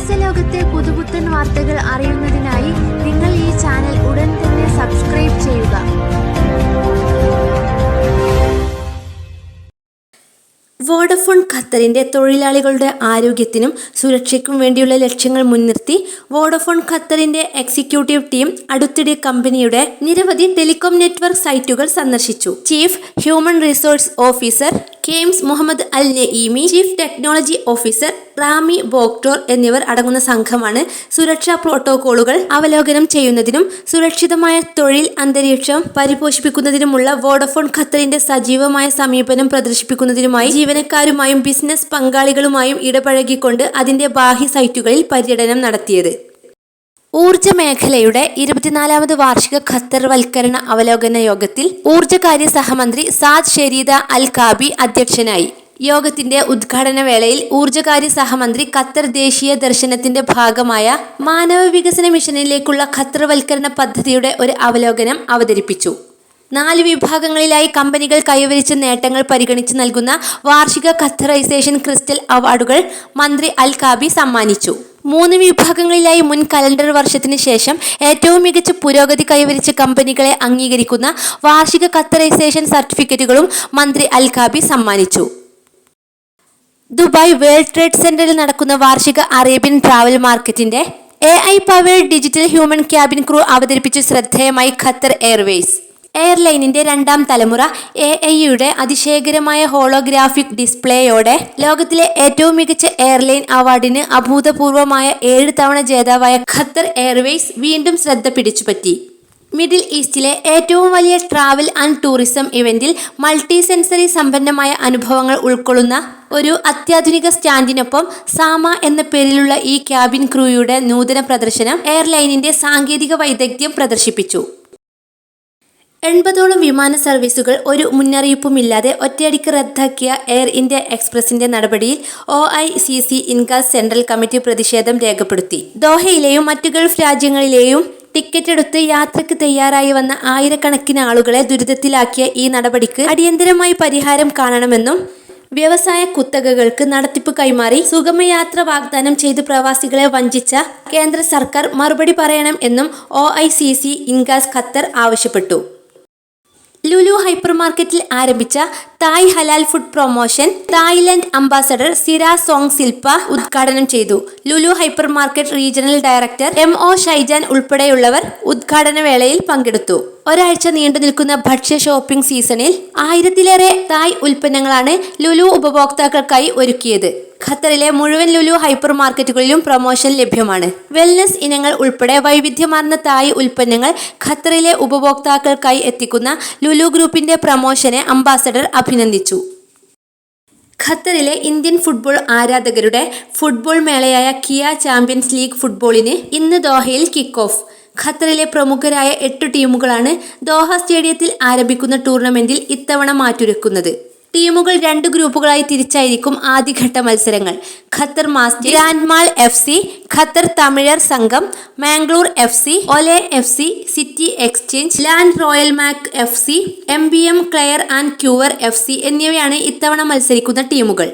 കായിക ലോകത്തെ പുതുപുത്തൻ വാർത്തകൾ അറിയുന്നതിനായി നിങ്ങൾ ഈ ചാനൽ ഉടൻ തന്നെ സബ്സ്ക്രൈബ് ചെയ്യുക. വോഡഫോൺ ഖത്തറിന്റെ തൊഴിലാളികളുടെ ആരോഗ്യത്തിനും സുരക്ഷയ്ക്കും വേണ്ടിയുള്ള ലക്ഷ്യങ്ങൾ മുൻനിർത്തി വോഡഫോൺ ഖത്തറിന്റെ എക്സിക്യൂട്ടീവ് ടീം അടുത്തിടെ കമ്പനിയുടെ നിരവധി ടെലികോം നെറ്റ്വർക്ക് സൈറ്റുകൾ സന്ദർശിച്ചു. Chief human resource officer Khamis Mohammed Al Naimi, chief technology officer Rami Boctor എന്നിവർ അടങ്ങുന്ന സംഘമാണ് സുരക്ഷാ പ്രോട്ടോകോളുകൾ അവലോകനം ചെയ്യുന്നതിനും സുരക്ഷിതമായ തൊഴിൽ അന്തരീക്ഷം പരിപോഷിപ്പിക്കുന്നതിനുമുള്ള വോഡഫോൺ ഖത്തറിന്റെ സജീവമായ സമീപനം പ്രദർശിപ്പിക്കുന്നതിനുമായി ജീവനക്കാരുമായും ബിസിനസ് പങ്കാളികളുമായും ഇടപഴകിക്കൊണ്ട് അതിന്റെ ബാഹ്യ സൈറ്റുകളിൽ പര്യടനം നടത്തിയത്. ഊർജ്ജ മേഖലയുടെ 24ാമത് വാർഷിക ഖത്തർ വൽക്കരണ അവലോകന യോഗത്തിൽ ഊർജ്ജകാര്യ സഹമന്ത്രി സാദ് ഷെരീദ അൽ കാബി അധ്യക്ഷനായി. യോഗത്തിന്റെ ഉദ്ഘാടന വേളയിൽ ഊർജ്ജകാര്യ സഹമന്ത്രി ഖത്തർ ദേശീയ ദർശനത്തിന്റെ ഭാഗമായ മാനവ വികസന മിഷനിലേക്കുള്ള ഖത്തർ വൽക്കരണ പദ്ധതിയുടെ ഒരു അവലോകനം അവതരിപ്പിച്ചു. 4 വിഭാഗങ്ങളിലായി കമ്പനികൾ കൈവരിച്ച നേട്ടങ്ങൾ പരിഗണിച്ച് നൽകുന്ന വാർഷിക ഖത്തറൈസേഷൻ ക്രിസ്റ്റൽ അവാർഡുകൾ മന്ത്രി അൽ കാബി സമ്മാനിച്ചു. 3 വിഭാഗങ്ങളിലായി മുൻ കലണ്ടർ വർഷത്തിന് ശേഷം ഏറ്റവും മികച്ച പുരോഗതി കൈവരിച്ച കമ്പനികളെ അംഗീകരിക്കുന്ന വാർഷിക ഖത്തറൈസേഷൻ സർട്ടിഫിക്കറ്റുകളും മന്ത്രി അൽ കാബി സമ്മാനിച്ചു. ദുബായ് വേൾഡ് ട്രേഡ് സെന്ററിൽ നടക്കുന്ന വാർഷിക അറേബ്യൻ ട്രാവൽ മാർക്കറ്റിന്റെ AI powered digital human cabin crew അവതരിപ്പിച്ച് ശ്രദ്ധേയമായി ഖത്തർ എയർവേസ്. എയർലൈനിന്റെ 2ാം തലമുറ AIയുടെ അതിശയകരമായ ഹോളോഗ്രാഫിക് ഡിസ്പ്ലേയോടെ ലോകത്തിലെ ഏറ്റവും മികച്ച എയർലൈൻ അവാർഡിന് അഭൂതപൂർവമായ 7 തവണ ജേതാവായ ഖത്തർ എയർവേസ് വീണ്ടും ശ്രദ്ധ പിടിച്ചുപറ്റി. മിഡിൽ ഈസ്റ്റിലെ ഏറ്റവും വലിയ ട്രാവൽ ആൻഡ് ടൂറിസം ഇവന്റിൽ മൾട്ടി സെൻസറി സമ്പന്നമായ അനുഭവങ്ങൾ ഉൾക്കൊള്ളുന്ന ഒരു അത്യാധുനിക സ്റ്റാൻഡിനൊപ്പം സാമ എന്ന പേരിലുള്ള ഈ ക്യാബിൻ ക്രൂയുടെ നൂതന പ്രദർശനം എയർലൈനിന്റെ സാങ്കേതിക വൈദഗ്ധ്യം പ്രദർശിപ്പിച്ചു. 80ഓളം വിമാന സർവീസുകൾ ഒരു മുന്നറിയിപ്പുമില്ലാതെ ഒറ്റയടിക്ക് റദ്ദാക്കിയ എയർ ഇന്ത്യ എക്സ്പ്രസിന്റെ നടപടിയിൽ OICC ഇൻകാസ് സെൻട്രൽ കമ്മിറ്റി പ്രതിഷേധം രേഖപ്പെടുത്തി. ദോഹയിലെയും മറ്റു ഗൾഫ് രാജ്യങ്ങളിലെയും ടിക്കറ്റ് എടുത്ത് യാത്രയ്ക്ക് തയ്യാറായി വന്ന ആയിരക്കണക്കിന് ആളുകളെ ദുരിതത്തിലാക്കിയ ഈ നടപടിക്ക് അടിയന്തരമായി പരിഹാരം കാണണമെന്നും വ്യവസായ കുത്തകകൾക്ക് നടത്തിപ്പ് കൈമാറി സുഗമയാത്ര വാഗ്ദാനം ചെയ്ത് പ്രവാസികളെ വഞ്ചിച്ച കേന്ദ്ര സർക്കാർ മറുപടി പറയണം എന്നും OICC ഇൻകാസ് ഖത്തർ ആവശ്യപ്പെട്ടു. ലുലു ഹൈപ്പർ മാർക്കറ്റിൽ ആരംഭിച്ച Thai halal food promotion Thailand ambassador Sira Song Silpa ഉദ്ഘാടനം ചെയ്തു. Lulu hypermarket regional director MO Shaijan ഉൾപ്പെടെയുള്ളവർ ഉദ്ഘാടന വേളയിൽ പങ്കെടുത്തു. ഒരാഴ്ച നീണ്ടു നിൽക്കുന്ന ഭക്ഷ്യ ഷോപ്പിംഗ് സീസണിൽ 1000ലേറെ തായ് ഉൽപ്പന്നങ്ങളാണ് ലുലു ഉപഭോക്താക്കൾക്കായി ഒരുക്കിയത്. ഖത്തറിലെ മുഴുവൻ ലുലു ഹൈപ്പർ മാർക്കറ്റുകളിലും പ്രൊമോഷൻ ലഭ്യമാണ്. വെൽനസ് ഇനങ്ങൾ ഉൾപ്പെടെ വൈവിധ്യമാർന്ന തായ് ഉൽപ്പന്നങ്ങൾ ഖത്തറിലെ ഉപഭോക്താക്കൾക്കായി എത്തിക്കുന്ന ലുലു ഗ്രൂപ്പിന്റെ പ്രൊമോഷനെ അംബാസഡർ അഭിനന്ദിച്ചു. ഖത്തറിലെ ഇന്ത്യൻ ഫുട്ബോൾ ആരാധകരുടെ ഫുട്ബോൾ മേളയായ കിയ ചാമ്പ്യൻസ് ലീഗ് ഫുട്ബോളിന് ഇന്ന് ദോഹയിൽ കിക്ക് ഓഫ്. ഖത്തറിലെ പ്രമുഖരായ 8 ടീമുകളാണ് ദോഹ സ്റ്റേഡിയത്തിൽ ആരംഭിക്കുന്ന ടൂർണമെന്റിൽ ഇത്തവണ മാറ്റുരക്കുന്നത്. ടീമുകൾ 2 ഗ്രൂപ്പുകളായി തിരിച്ചായിരിക്കും ആദ്യഘട്ട മത്സരങ്ങൾ. Qatar Masters, Grand Mall FC, Qatar തമിഴർ സംഘം, Mangalore FC, Ole FC, City Exchange, Land Royal Mac FC, MBM Claire and Cure FC എന്നിവയാണ് ഇത്തവണ മത്സരിക്കുന്ന ടീമുകൾ.